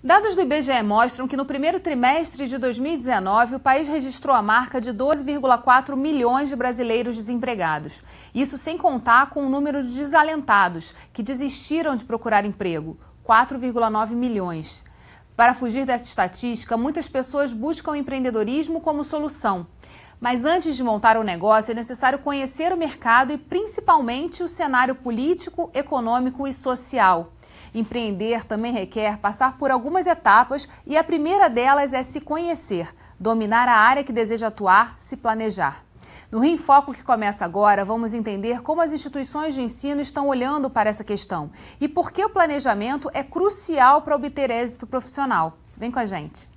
Dados do IBGE mostram que no primeiro trimestre de 2019, o país registrou a marca de 12,4 milhões de brasileiros desempregados. Isso sem contar com o número de desalentados, que desistiram de procurar emprego, 4,9 milhões. Para fugir dessa estatística, muitas pessoas buscam empreendedorismo como solução. Mas antes de montar um negócio, é necessário conhecer o mercado e principalmente o cenário político, econômico e social. Empreender também requer passar por algumas etapas e a primeira delas é se conhecer, dominar a área que deseja atuar, se planejar. No Rio em Foco, que começa agora, vamos entender como as instituições de ensino estão olhando para essa questão e por que o planejamento é crucial para obter êxito profissional. Vem com a gente.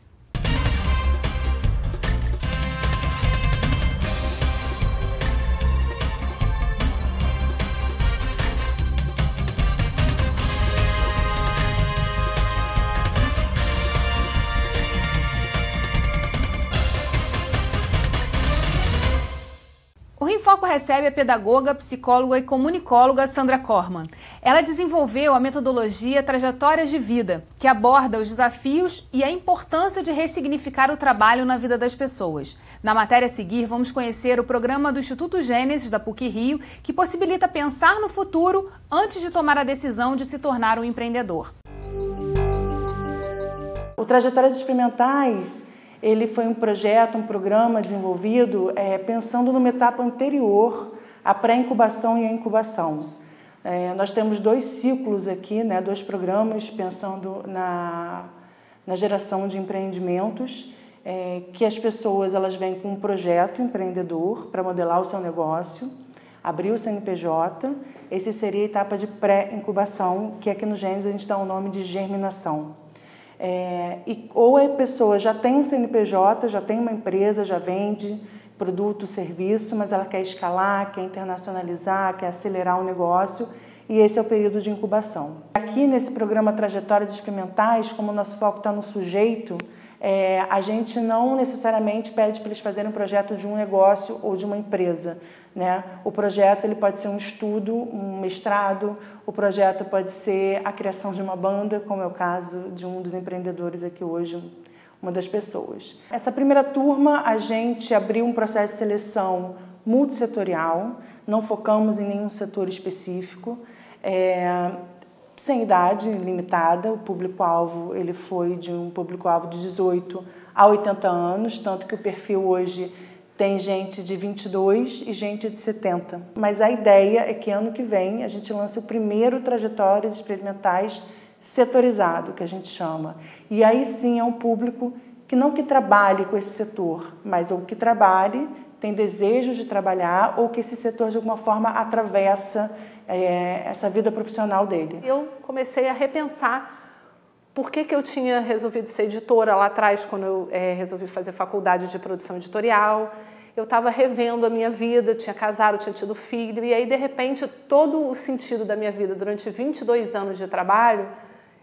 O Rio em Foco recebe a pedagoga, psicóloga e comunicóloga Sandra Corman. Ela desenvolveu a metodologia Trajetórias de Vida, que aborda os desafios e a importância de ressignificar o trabalho na vida das pessoas. Na matéria a seguir, vamos conhecer o programa do Instituto Gênesis da PUC-Rio, que possibilita pensar no futuro antes de tomar a decisão de se tornar um empreendedor. O Trajetórias Experimentais ele foi um projeto, um programa desenvolvido pensando numa etapa anterior à pré-incubação e à incubação. Nós temos dois ciclos aqui, dois programas pensando na geração de empreendimentos, que as pessoas elas vêm com um projeto empreendedor para modelar o seu negócio, abrir o CNPJ. Esse seria a etapa de pré-incubação, que aqui no Gênesis a gente dá o nome de germinação. Ou a pessoa já tem um CNPJ, já tem uma empresa, já vende produto, serviço, mas ela quer escalar, quer internacionalizar, quer acelerar o negócio, e esse é o período de incubação. Aqui nesse programa Trajetórias Experimentais, como o nosso foco está no sujeito, a gente não necessariamente pede para eles fazerem um projeto de um negócio ou de uma empresa, O projeto ele pode ser um estudo, um mestrado, o projeto pode ser a criação de uma banda, como é o caso de um dos empreendedores aqui hoje, uma das pessoas. Essa primeira turma a gente abriu um processo de seleção multissetorial, não focamos em nenhum setor específico, sem idade limitada, o público-alvo ele foi de um público-alvo de 18 a 80 anos, tanto que o perfil hoje tem gente de 22 e gente de 70. Mas a ideia é que ano que vem a gente lance o primeiro Trajetórias Experimentais setorizado, que a gente chama. E aí sim é um público que não que trabalhe com esse setor, mas ou que trabalhe, tem desejo de trabalhar, ou que esse setor de alguma forma atravessa essa vida profissional dele. Eu comecei a repensar por que eu tinha resolvido ser editora lá atrás, quando eu resolvi fazer faculdade de produção editorial. Eu estava revendo a minha vida, tinha casado, tinha tido filho, e aí, de repente, todo o sentido da minha vida, durante 22 anos de trabalho,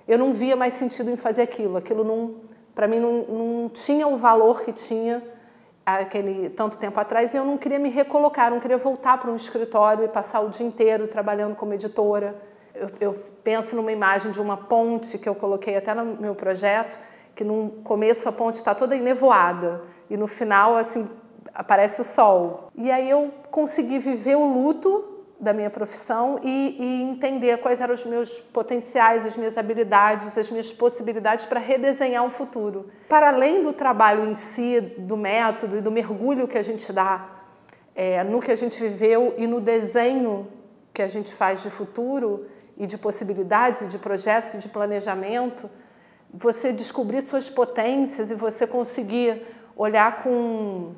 eu não via mais sentido em fazer aquilo. Aquilo, para mim, não tinha o valor que tinha aquele tanto tempo atrás, e eu não queria me recolocar, não queria voltar para um escritório e passar o dia inteiro trabalhando como editora. Eu penso numa imagem de uma ponte que eu coloquei até no meu projeto, que no começo a ponte está toda enevoada e no final assim aparece o sol. E aí eu consegui viver o luto da minha profissão e entender quais eram os meus potenciais, as minhas habilidades, as minhas possibilidades para redesenhar um futuro. Para além do trabalho em si, do método e do mergulho que a gente dá no que a gente viveu e no desenho que a gente faz de futuro e de possibilidades, e de projetos, e de planejamento, você descobrir suas potências e você conseguir olhar com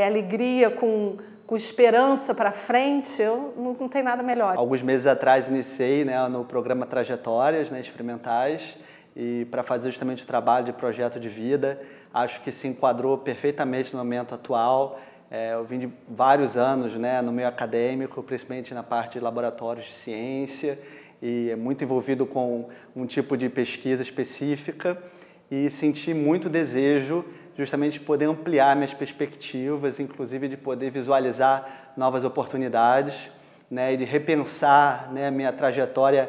alegria, com esperança para frente, não tem nada melhor. Alguns meses atrás iniciei no programa Trajetórias Experimentais, e para fazer justamente o trabalho de projeto de vida, acho que se enquadrou perfeitamente no momento atual. Eu vim de vários anos no meio acadêmico, principalmente na parte de laboratórios de ciência, e muito envolvido com um tipo de pesquisa específica, e senti muito desejo justamente de poder ampliar minhas perspectivas, inclusive de poder visualizar novas oportunidades, e de repensar a minha trajetória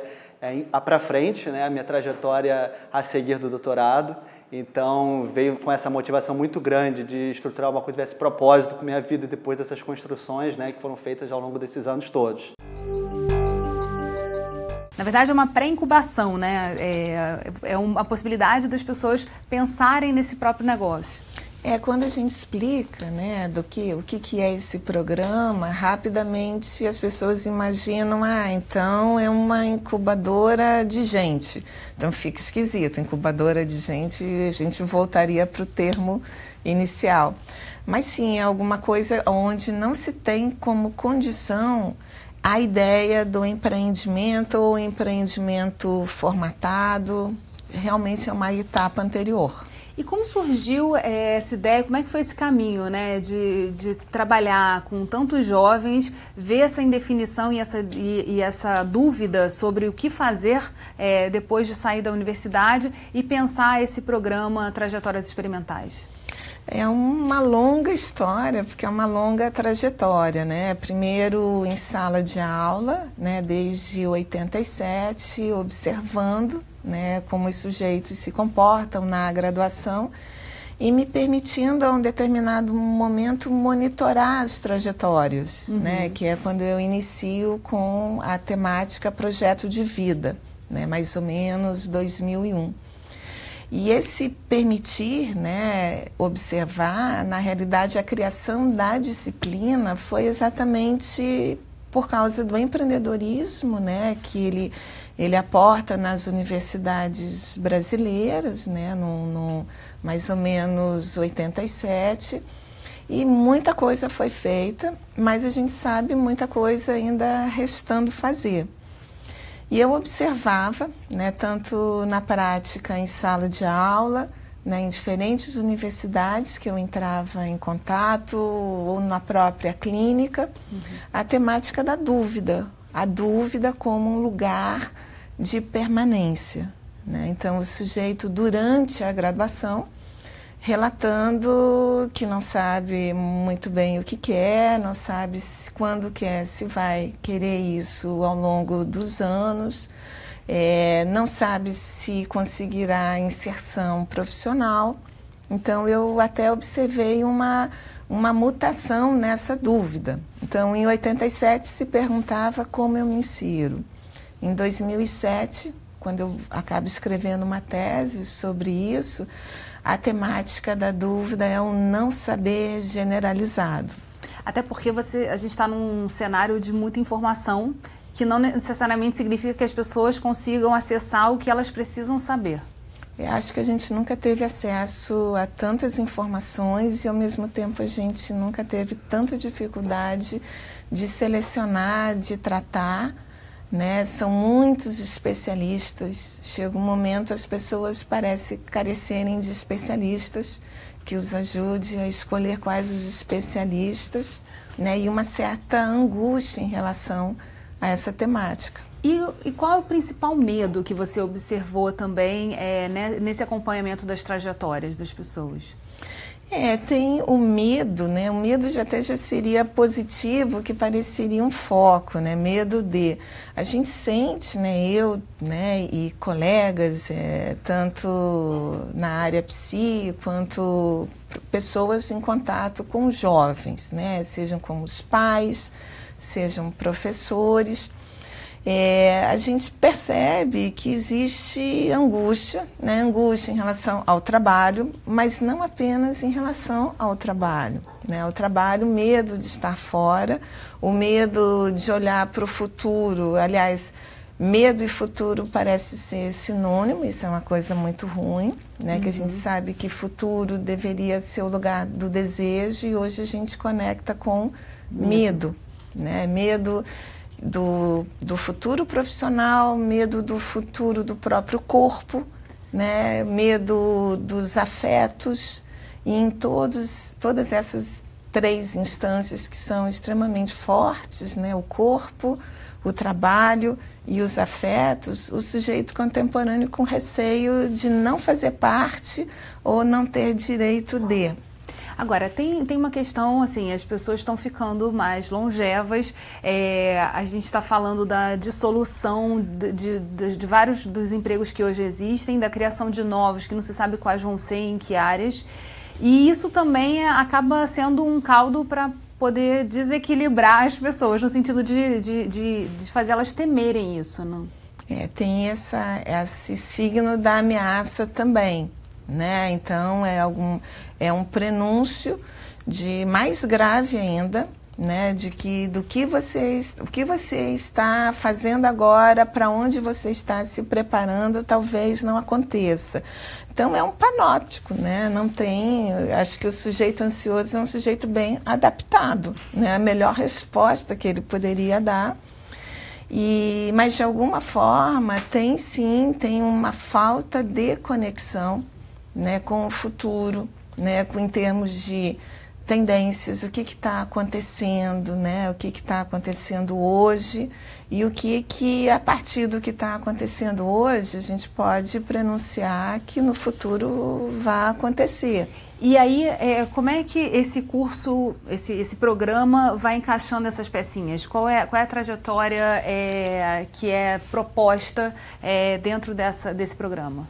para frente, né, a minha trajetória a seguir do doutorado. Então, veio com essa motivação muito grande de estruturar uma coisa que tivesse propósito com a minha vida depois dessas construções, né, que foram feitas ao longo desses anos todos. Na verdade, é uma pré-incubação, né? É uma possibilidade das pessoas pensarem nesse próprio negócio. Quando a gente explica, né, o que é esse programa, rapidamente as pessoas imaginam, então é uma incubadora de gente. Então fica esquisito, incubadora de gente, a gente voltaria para o termo inicial. Mas sim, é alguma coisa onde não se tem como condição a ideia do empreendimento ou empreendimento formatado, realmente é uma etapa anterior. E como surgiu essa ideia, como é que foi esse caminho, né, de trabalhar com tantos jovens, ver essa indefinição e essa dúvida sobre o que fazer depois de sair da universidade e pensar esse programa Trajetórias Experimentais? É uma longa história, porque é uma longa trajetória, né? Primeiro em sala de aula, né, desde 87, observando, né, como os sujeitos se comportam na graduação e me permitindo, a um determinado momento, monitorar as trajetórias, né, que é quando eu inicio com a temática Projeto de Vida, né, mais ou menos 2001. E esse permitir, né, observar, na realidade, a criação da disciplina foi exatamente por causa do empreendedorismo, né, que ele aporta nas universidades brasileiras, né, no mais ou menos 87, e muita coisa foi feita, mas a gente sabe muita coisa ainda restando fazer. E eu observava, né, tanto na prática em sala de aula, né, em diferentes universidades que eu entrava em contato, ou na própria clínica, a temática da dúvida, a dúvida como um lugar de permanência, né? Então, o sujeito, durante a graduação, relatando que não sabe muito bem o que quer, não sabe quando quer, se vai querer isso ao longo dos anos, não sabe se conseguirá inserção profissional. Então, eu até observei uma mutação nessa dúvida. Então, em 87 se perguntava como eu me insiro. Em 2007, quando eu acabo escrevendo uma tese sobre isso, a temática da dúvida é um não saber generalizado. Até porque a gente está num cenário de muita informação, que não necessariamente significa que as pessoas consigam acessar o que elas precisam saber. Eu acho que a gente nunca teve acesso a tantas informações e, ao mesmo tempo, a gente nunca teve tanta dificuldade de selecionar, de tratar, né? São muitos especialistas. Chega um momento, as pessoas parecem carecerem de especialistas que os ajude a escolher quais os especialistas, né? E uma certa angústia em relação a essa temática. E qual é o principal medo que você observou também nesse acompanhamento das trajetórias das pessoas? Tem o medo, né? O medo já seria positivo, que pareceria um foco, né? Medo de... A gente sente, né? Eu, né? E colegas, tanto na área psi, quanto pessoas em contato com jovens, né? Sejam como os pais, sejam professores. A gente percebe que existe angústia, né? Angústia em relação ao trabalho, mas não apenas em relação ao trabalho, né? O trabalho, o medo de estar fora, o medo de olhar para o futuro. Aliás, medo e futuro parece ser sinônimo, isso é uma coisa muito ruim, né? Que a gente sabe que futuro deveria ser o lugar do desejo e hoje a gente conecta com medo, né? Medo do futuro profissional, medo do futuro do próprio corpo, né? Medo dos afetos, e em todas essas três instâncias que são extremamente fortes, né? O corpo, o trabalho e os afetos, o sujeito contemporâneo com receio de não fazer parte ou não ter direito de. Agora, tem uma questão, assim, as pessoas estão ficando mais longevas, a gente está falando da dissolução de vários dos empregos que hoje existem, da criação de novos, que não se sabe quais vão ser, em que áreas, e isso também acaba sendo um caldo para poder desequilibrar as pessoas, no sentido de fazer elas temerem isso, não? Tem esse signo da ameaça também, né? Então é um prenúncio de mais grave ainda, né? Do que você está fazendo agora, para onde você está se preparando, talvez não aconteça. Então é um panóptico, né? Não tem, acho que o sujeito ansioso é um sujeito bem adaptado, né? A melhor resposta que ele poderia dar. Mas de alguma forma tem uma falta de conexão, né, com o futuro, né, em termos de tendências, o que está acontecendo, né, o que está acontecendo hoje e o que a partir do que está acontecendo hoje a gente pode prenunciar que no futuro vai acontecer. E aí, como é que esse curso, esse programa vai encaixando essas pecinhas? Qual é a trajetória que é proposta dentro desse programa?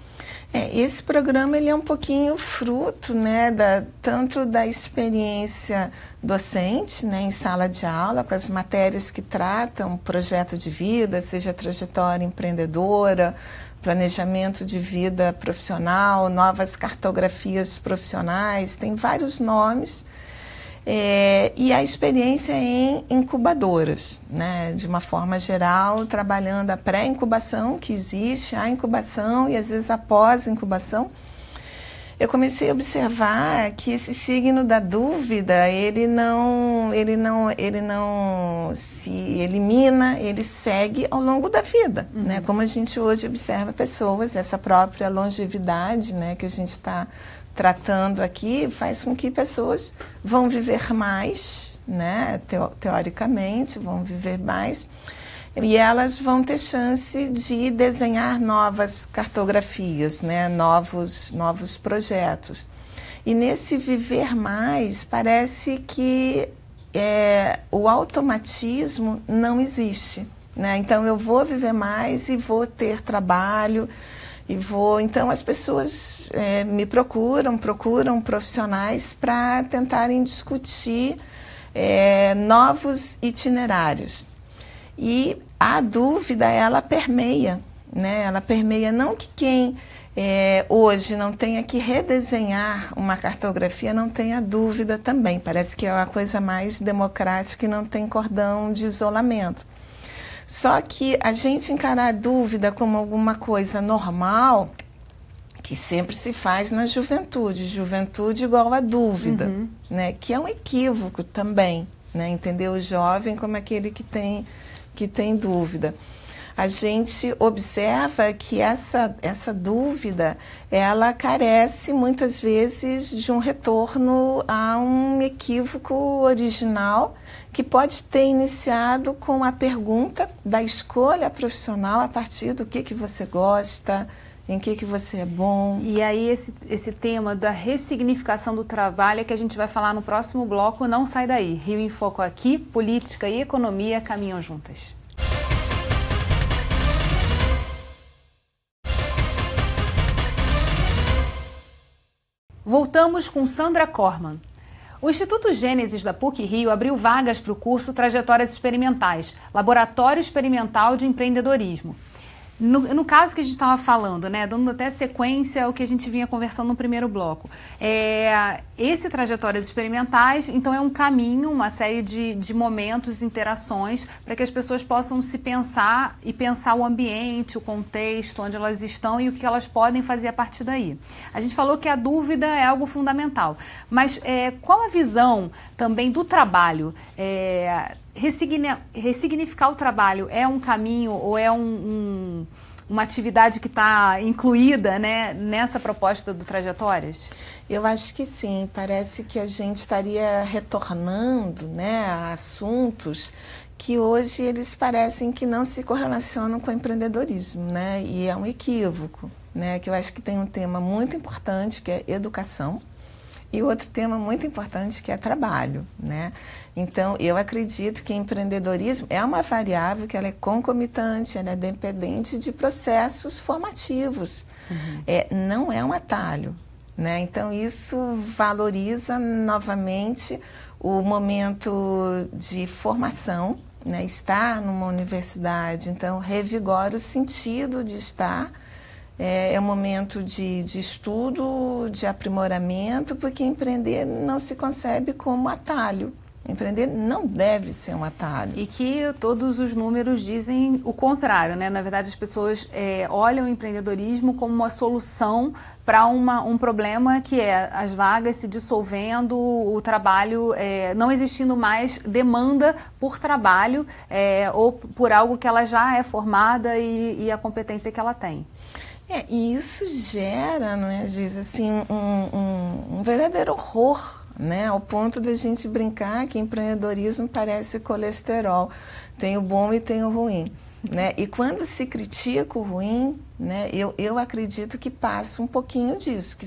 Esse programa ele é um pouquinho fruto, né, tanto da experiência docente, né, em sala de aula, com as matérias que tratam projeto de vida, seja trajetória empreendedora, planejamento de vida profissional, novas cartografias profissionais, tem vários nomes, e a experiência em incubadoras, né, de uma forma geral, trabalhando a pré-incubação, que existe, a incubação e às vezes após a incubação. Eu comecei a observar que esse signo da dúvida, ele não se elimina, ele segue ao longo da vida, né? Como a gente hoje observa pessoas, essa própria longevidade, né, que a gente está tratando aqui, faz com que pessoas vão viver mais, né, teoricamente, vão viver mais, e elas vão ter chance de desenhar novas cartografias, né, novos projetos. E nesse viver mais, parece que o automatismo não existe, né? Então, eu vou viver mais e vou ter trabalho, então as pessoas me procuram profissionais para tentarem discutir novos itinerários. E a dúvida, ela permeia, né? Ela permeia não que quem hoje não tenha que redesenhar uma cartografia, não tenha dúvida também. Parece que é a coisa mais democrática e não tem cordão de isolamento. Só que a gente encarar a dúvida como alguma coisa normal, que sempre se faz na juventude igual a dúvida, né? Que é um equívoco também, né? Entender o jovem como aquele que tem dúvida. A gente observa que essa dúvida, ela carece muitas vezes de um retorno a um equívoco original que pode ter iniciado com a pergunta da escolha profissional a partir do que você gosta, em que você é bom. E aí esse tema da ressignificação do trabalho é que a gente vai falar no próximo bloco, não sai daí. Rio em Foco aqui, política e economia caminham juntas. Voltamos com Sandra Corman. O Instituto Gênesis da PUC-Rio abriu vagas para o curso Trajetórias Experimentais, Laboratório Experimental de Empreendedorismo. No caso que a gente estava falando, né, dando até sequência ao que a gente vinha conversando no primeiro bloco, esse Trajetórias Experimentais, então, é um caminho, uma série de momentos, interações, para que as pessoas possam se pensar e pensar o ambiente, o contexto, onde elas estão e o que elas podem fazer a partir daí. A gente falou que a dúvida é algo fundamental, mas qual a visão também do trabalho? Ressignificar o trabalho é um caminho ou é uma atividade que está incluída, né, nessa proposta do Trajetórias? Eu acho que sim. Parece que a gente estaria retornando, né, a assuntos que hoje eles parecem que não se correlacionam com o empreendedorismo, né? E é um equívoco, né? Que eu acho que tem um tema muito importante, que é educação. E outro tema muito importante que é trabalho, né? Então, eu acredito que empreendedorismo é uma variável que ela é concomitante, ela é dependente de processos formativos. Não é um atalho, né? Então, isso valoriza novamente o momento de formação, né? Estar numa universidade, então, revigora o sentido de estar. É um momento de estudo, de aprimoramento, porque empreender não se concebe como atalho. Empreender não deve ser um atalho. E que todos os números dizem o contrário, né? Na verdade, as pessoas olham o empreendedorismo como uma solução para um problema que é as vagas se dissolvendo, o trabalho não existindo mais demanda por trabalho ou por algo que ela já é formada e a competência que ela tem. E isso gera, não é, Giz, assim, um verdadeiro horror, né? Ao ponto de a gente brincar que empreendedorismo parece colesterol. Tem o bom e tem o ruim, né? E quando se critica o ruim, né, eu acredito que passa um pouquinho disso, que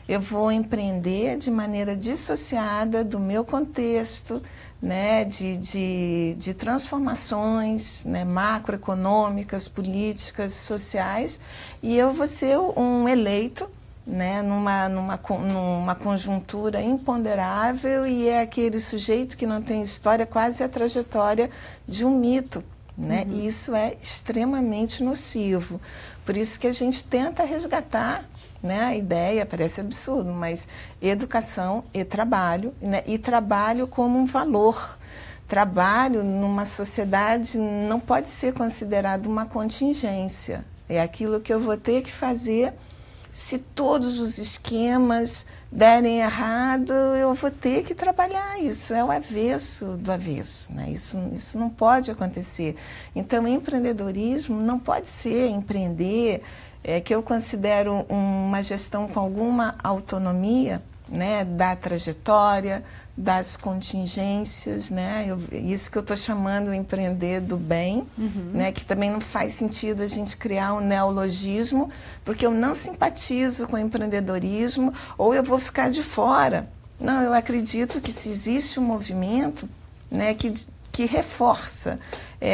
eu vou empreender de maneira dissociada do meu contexto, né, de transformações, né, macroeconômicas, políticas, sociais, e eu vou ser um eleito, né, numa conjuntura imponderável, e é aquele sujeito que não tem história, quase a trajetória de um mito, né? E isso é extremamente nocivo. Por isso que a gente tenta resgatar, né, a ideia, parece absurdo, mas educação e trabalho, né, e trabalho como um valor. Trabalho numa sociedade não pode ser considerado uma contingência. É aquilo que eu vou ter que fazer. Se todos os esquemas derem errado, eu vou ter que trabalhar. Isso é o avesso do avesso, né? Isso não pode acontecer. Então, empreendedorismo não pode ser empreender, que eu considero uma gestão com alguma autonomia, né, da trajetória, das contingências, né? Isso que eu estou chamando empreender do bem, né? Que também não faz sentido a gente criar um neologismo, porque eu não simpatizo com o empreendedorismo ou eu vou ficar de fora. Não, eu acredito que se existe um movimento, né, que reforça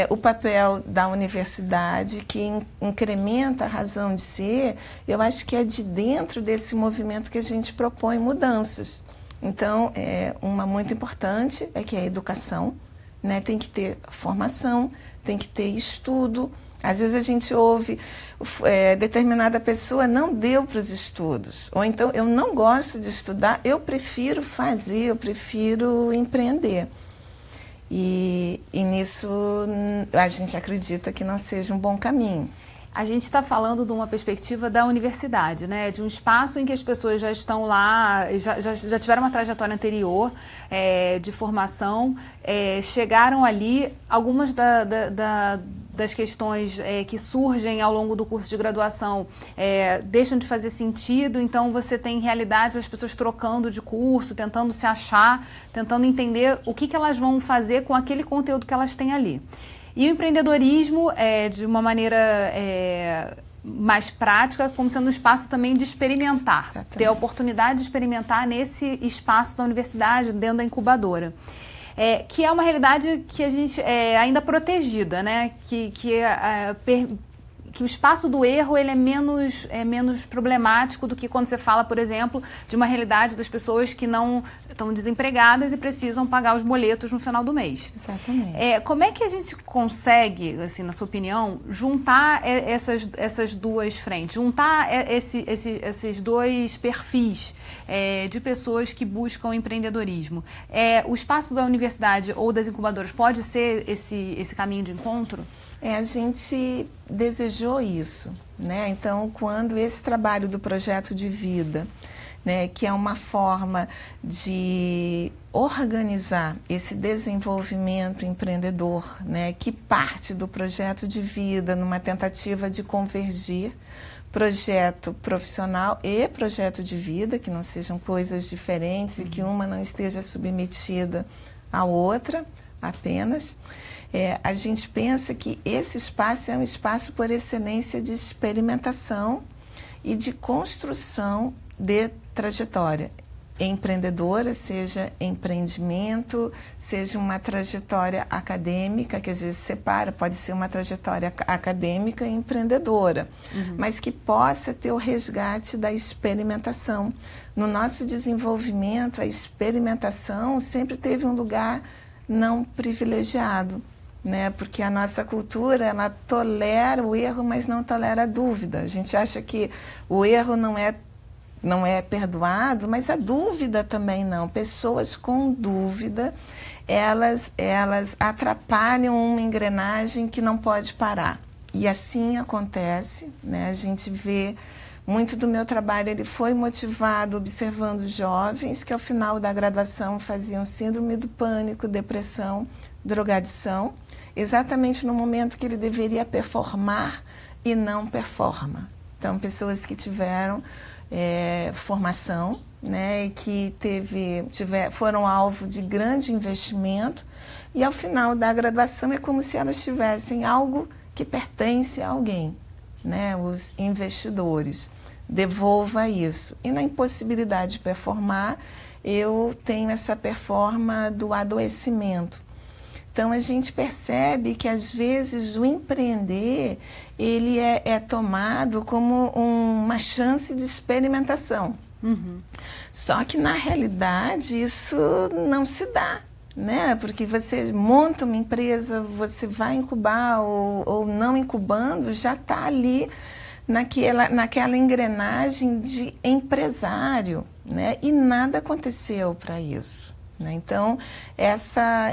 o papel da universidade, que incrementa a razão de ser, eu acho que é de dentro desse movimento que a gente propõe mudanças. Então, uma muito importante é que a educação, né, tem que ter formação, tem que ter estudo. Às vezes a gente ouve determinada pessoa não deu para os estudos, ou então eu não gosto de estudar, eu prefiro fazer, eu prefiro empreender. E nisso a gente acredita que não seja um bom caminho. A gente está falando de uma perspectiva da universidade, né? De um espaço em que as pessoas já estão lá, já tiveram uma trajetória anterior de formação, chegaram ali, algumas das questões que surgem ao longo do curso de graduação deixam de fazer sentido, então você tem realidades, as pessoas trocando de curso, tentando se achar, tentando entender o que elas vão fazer com aquele conteúdo que elas têm ali. E o empreendedorismo, de uma maneira mais prática, como sendo um espaço também de experimentar. Exatamente. Ter a oportunidade de experimentar nesse espaço da universidade, dentro da incubadora. Que é uma realidade que a gente ainda protegida, né? Que o espaço do erro ele é menos problemático do que quando você fala, por exemplo, de uma realidade das pessoas que não estão desempregadas e precisam pagar os boletos no final do mês. Exatamente. Como é que a gente consegue, assim, na sua opinião, juntar essas duas frentes, juntar esses dois perfis de pessoas que buscam empreendedorismo? O espaço da universidade ou das incubadoras pode ser esse caminho de encontro? A gente desejou isso, né? Então, quando esse trabalho do projeto de vida, né, que é uma forma de organizar esse desenvolvimento empreendedor, né, que parte do projeto de vida numa tentativa de convergir projeto profissional e projeto de vida, que não sejam coisas diferentes e que uma não esteja submetida à outra apenas. A gente pensa que esse espaço é um espaço por excelência de experimentação e de construção de trajetória. empreendedora, seja empreendimento, seja uma trajetória acadêmica, que às vezes separa, pode ser uma trajetória acadêmica e empreendedora, mas que possa ter o resgate da experimentação. No nosso desenvolvimento, a experimentação sempre teve um lugar não privilegiado, né? Porque a nossa cultura, ela tolera o erro, mas não tolera a dúvida. A gente acha que o erro não é perdoado, mas a dúvida também não. Pessoas com dúvida, elas atrapalham uma engrenagem que não pode parar. E assim acontece, né? A gente vê muito do meu trabalho, ele foi motivado observando jovens que ao final da graduação faziam síndrome do pânico, depressão, drogadição, exatamente no momento que ele deveria performar e não performa. Então, pessoas que tiveram formação, né, e que foram alvo de grande investimento, e ao final da graduação é como se elas tivessem algo que pertence a alguém, né, os investidores. Devolva isso. E na impossibilidade de performar, eu tenho essa performance do adoecimento. Então, a gente percebe que, às vezes, o empreender, ele é tomado como uma chance de experimentação. Só que, na realidade, isso não se dá, né? Porque você monta uma empresa, você vai incubar ou não incubando, já está ali naquela engrenagem de empresário, né? E nada aconteceu para isso. Então,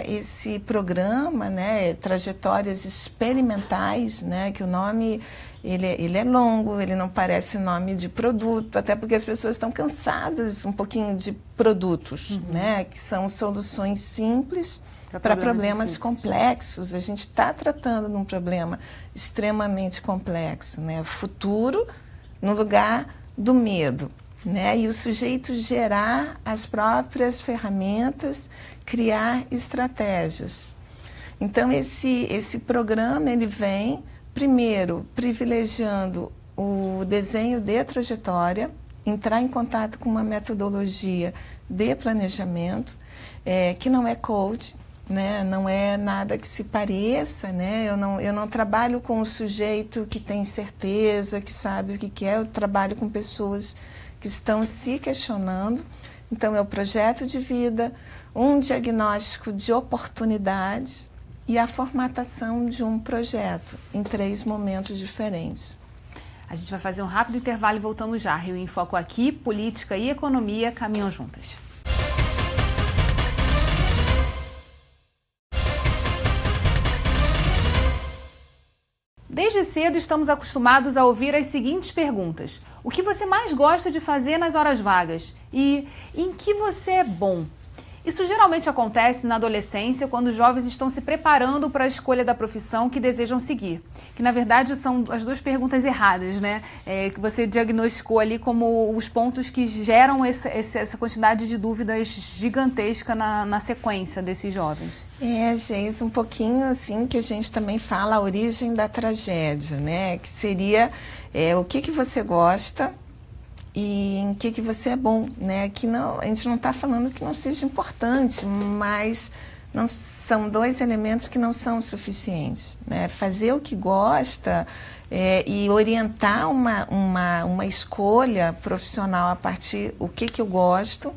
esse programa, né, Trajetórias Experimentais, né, que o nome ele é longo, ele não parece nome de produto, até porque as pessoas estão cansadas um pouquinho de produtos, né, que são soluções simples para problemas complexos. A gente está tratando de um problema extremamente complexo, né, futuro no lugar do medo. Né? E o sujeito gerar as próprias ferramentas, criar estratégias. Então, esse programa ele vem, primeiro, privilegiando o desenho de trajetória, entrar em contato com uma metodologia de planejamento, que não é coach, né? Não é nada que se pareça, né? Eu não trabalho com o sujeito que tem certeza, que sabe o que quer, eu trabalho com pessoas que estão se questionando. Então, é o projeto de vida, um diagnóstico de oportunidades e a formatação de um projeto em 3 momentos diferentes. A gente vai fazer um rápido intervalo e voltamos já. Rio em Foco aqui, política e economia caminham juntas. Desde cedo estamos acostumados a ouvir as seguintes perguntas. O que você mais gosta de fazer nas horas vagas? E em que você é bom? Isso geralmente acontece na adolescência, quando os jovens estão se preparando para a escolha da profissão que desejam seguir. Que, na verdade, são as 2 perguntas erradas, né? Que você diagnosticou ali como os pontos que geram essa quantidade de dúvidas gigantesca na sequência desses jovens. Geis, um pouquinho assim que a gente também fala a origem da tragédia, né? Que seria o que você gosta e em que você é bom, né? Que não, a gente não está falando que não seja importante, mas não, são 2 elementos que não são suficientes, né? Fazer o que gosta e orientar uma escolha profissional a partir do que eu gosto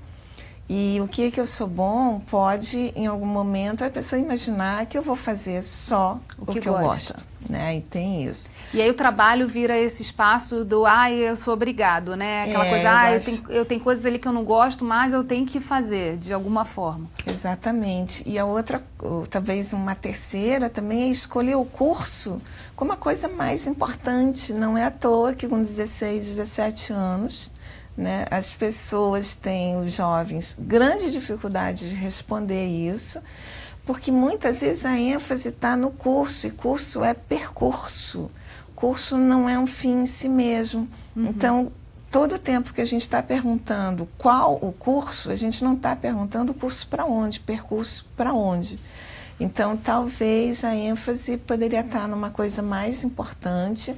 e o que eu sou bom, pode em algum momento a pessoa imaginar que eu vou fazer só o que eu gosto, né? E tem isso. E aí o trabalho vira esse espaço do eu sou obrigado, né? Aquela coisa, eu tenho coisas ali que eu não gosto, mas eu tenho que fazer de alguma forma. Exatamente. E a outra, talvez uma terceira também, é escolher o curso como a coisa mais importante. Não é à toa que com 16, 17 anos, né, as pessoas têm, os jovens, grande dificuldade de responder isso, porque muitas vezes a ênfase está no curso, e curso é percurso. Curso não é um fim em si mesmo. Então, todo o tempo que a gente está perguntando qual o curso, a gente não está perguntando o curso para onde, percurso para onde. Então, talvez a ênfase poderia estar numa coisa mais importante,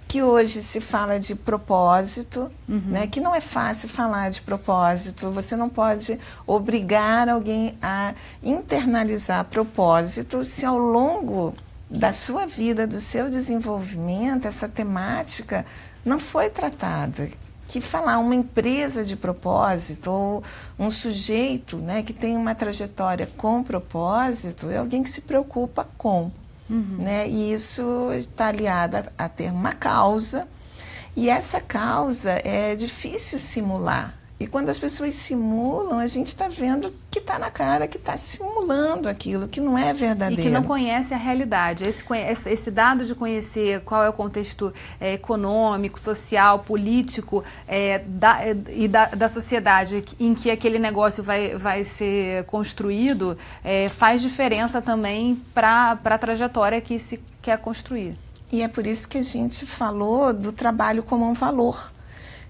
que hoje se fala de propósito, né, que não é fácil falar de propósito. Você não pode obrigar alguém a internalizar propósito se ao longo da sua vida, do seu desenvolvimento, essa temática não foi tratada. Que falar uma empresa de propósito ou um sujeito, né, que tem uma trajetória com propósito é alguém que se preocupa com. Né? E isso está aliado a ter uma causa, e essa causa é difícil simular. E quando as pessoas simulam, a gente está vendo que está na cara, que está simulando aquilo, que não é verdadeiro. E que não conhece a realidade. Esse dado de conhecer qual é o contexto econômico, social, político da sociedade em que aquele negócio vai ser construído, faz diferença também para a trajetória que se quer construir. E é por isso que a gente falou do trabalho como um valor.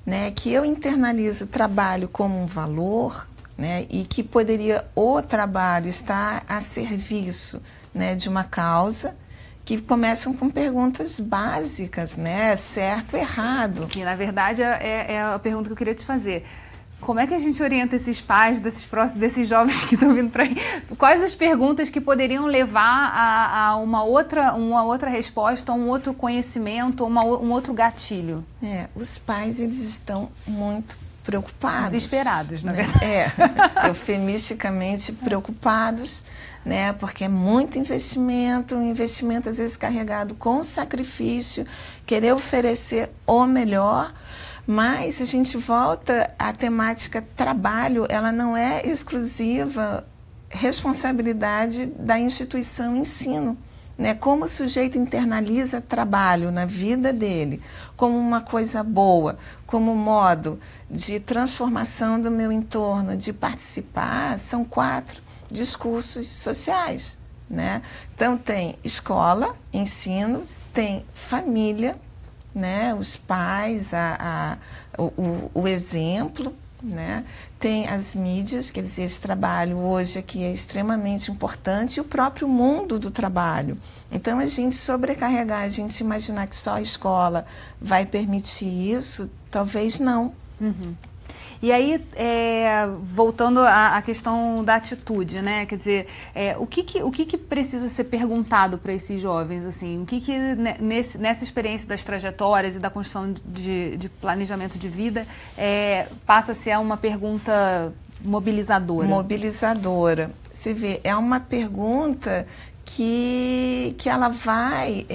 Né, que eu internalizo o trabalho como um valor, né, e que poderia o trabalho estar a serviço, né, de uma causa, que começam com perguntas básicas, né, certo, errado. Que na verdade é a pergunta que eu queria te fazer. Como é que a gente orienta esses pais, desses jovens que estão vindo para aí? Quais as perguntas que poderiam levar a uma outra resposta, a um outro conhecimento, um outro gatilho? Os pais, eles estão muito preocupados. Desesperados, na né? verdade. Eufemisticamente preocupados, né? Porque é muito investimento, um investimento às vezes carregado com sacrifício, querer oferecer o melhor. Mas a gente volta à temática trabalho, ela não é exclusiva responsabilidade da instituição ensino. Né? Como o sujeito internaliza trabalho na vida dele como uma coisa boa, como modo de transformação do meu entorno, de participar, são 4 discursos sociais. Né? Então tem escola, ensino, tem família, né, os pais, o exemplo, né, tem as mídias, quer dizer, esse trabalho hoje aqui é extremamente importante, e o próprio mundo do trabalho. Então, a gente sobrecarregar, a gente imaginar que só a escola vai permitir isso, talvez não. E aí, voltando à questão da atitude, né? Quer dizer, o que precisa ser perguntado para esses jovens, assim? O que nessa experiência das trajetórias e da construção de planejamento de vida passa a ser uma pergunta mobilizadora? Mobilizadora. Você vê, é uma pergunta que ela vai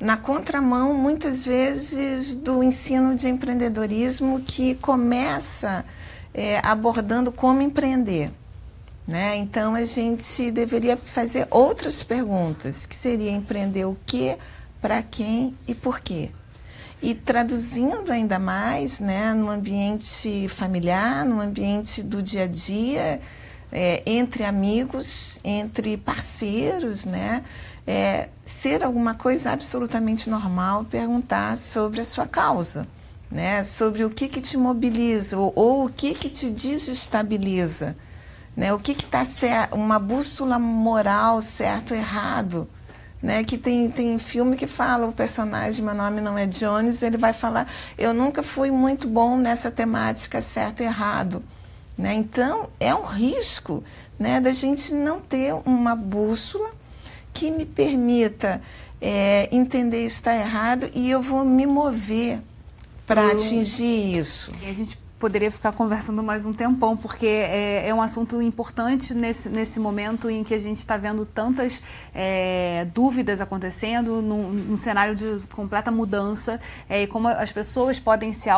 na contramão, muitas vezes, do ensino de empreendedorismo que começa abordando como empreender. Né? Então, a gente deveria fazer outras perguntas, que seria empreender o quê, para quem e por quê. E traduzindo ainda mais, né, no ambiente familiar, no ambiente do dia a dia, entre amigos, entre parceiros, né? Ser alguma coisa absolutamente normal, perguntar sobre a sua causa, né? Sobre o que te mobiliza ou o que te desestabiliza, né? O que está certo, uma bússola moral, certo ou errado, né? Que tem filme que fala, o personagem, meu nome não é Jones, ele vai falar, eu nunca fui muito bom nessa temática certo e errado. Né? Então, é um risco, né, da gente não ter uma bússola que me permita entender isso está errado e eu vou me mover para atingir isso. E a gente poderia ficar conversando mais um tempão, porque é um assunto importante nesse momento em que a gente está vendo tantas dúvidas acontecendo, num cenário de completa mudança, e como as pessoas podem se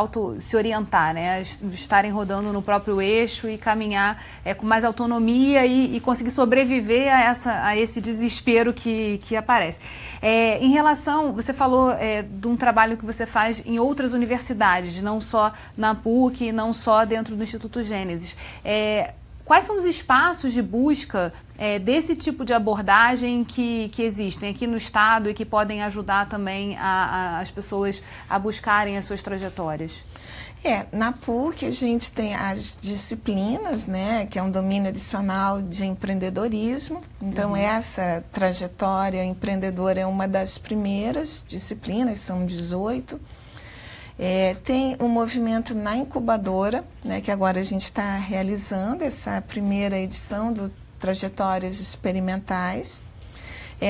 orientar, né? Estarem rodando no próprio eixo e caminhar com mais autonomia e conseguir sobreviver a esse desespero que aparece. Em relação, você falou de um trabalho que você faz em outras universidades, não só na PUC, não só dentro do Instituto Gênesis. Quais são os espaços de busca desse tipo de abordagem que existem aqui no Estado e que podem ajudar também as pessoas a buscarem as suas trajetórias? Na PUC a gente tem as disciplinas, né, que é um domínio adicional de empreendedorismo. Então, essa trajetória empreendedora é uma das primeiras disciplinas, são 18. Tem um movimento na incubadora, né, que agora a gente está realizando essa primeira edição do Trajetórias Experimentais.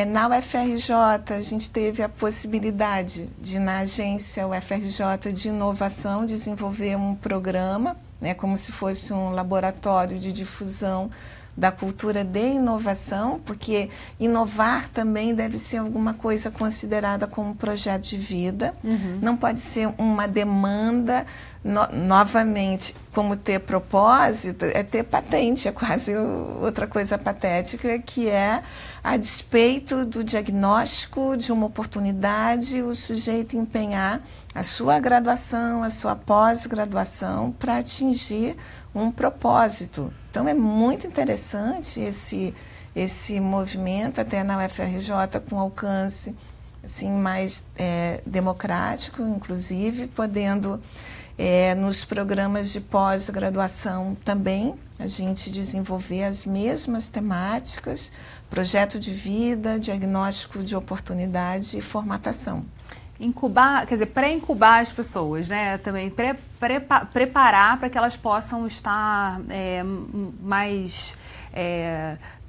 Na UFRJ, a gente teve a possibilidade de, na agência UFRJ de inovação, desenvolver um programa, né, como se fosse um laboratório de difusão da cultura de inovação, porque inovar também deve ser alguma coisa considerada como projeto de vida. Não pode ser uma demanda, novamente, como ter propósito, é ter patente, é quase outra coisa patética, que é, a despeito do diagnóstico de uma oportunidade, o sujeito empenhar a sua graduação, a sua pós-graduação para atingir um propósito. Então, é muito interessante esse movimento, até na UFRJ, com alcance assim, mais democrático, inclusive, podendo, nos programas de pós-graduação também, a gente desenvolver as mesmas temáticas, projeto de vida, diagnóstico de oportunidade e formatação. Incubar, quer dizer, pré-incubar as pessoas, né? Também preparar para que elas possam estar mais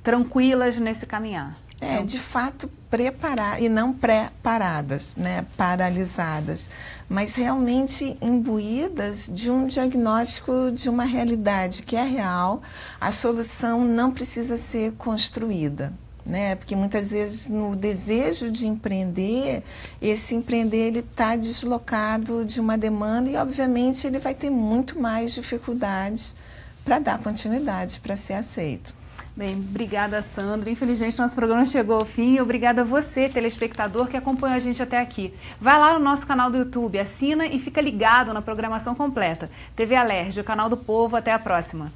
tranquilas nesse caminhar. De fato, preparar e não pré-paradas, né? Paralisadas, mas realmente imbuídas de um diagnóstico de uma realidade que é real. A solução não precisa ser construída, né? Porque muitas vezes no desejo de empreender, esse empreender ele está deslocado de uma demanda e obviamente ele vai ter muito mais dificuldades para dar continuidade, para ser aceito. Bem, obrigada, Sandra. Infelizmente, nosso programa chegou ao fim. Obrigada a você, telespectador, que acompanhou a gente até aqui. Vai lá no nosso canal do YouTube, assina e fica ligado na programação completa. TV Alerj, o canal do povo. Até a próxima.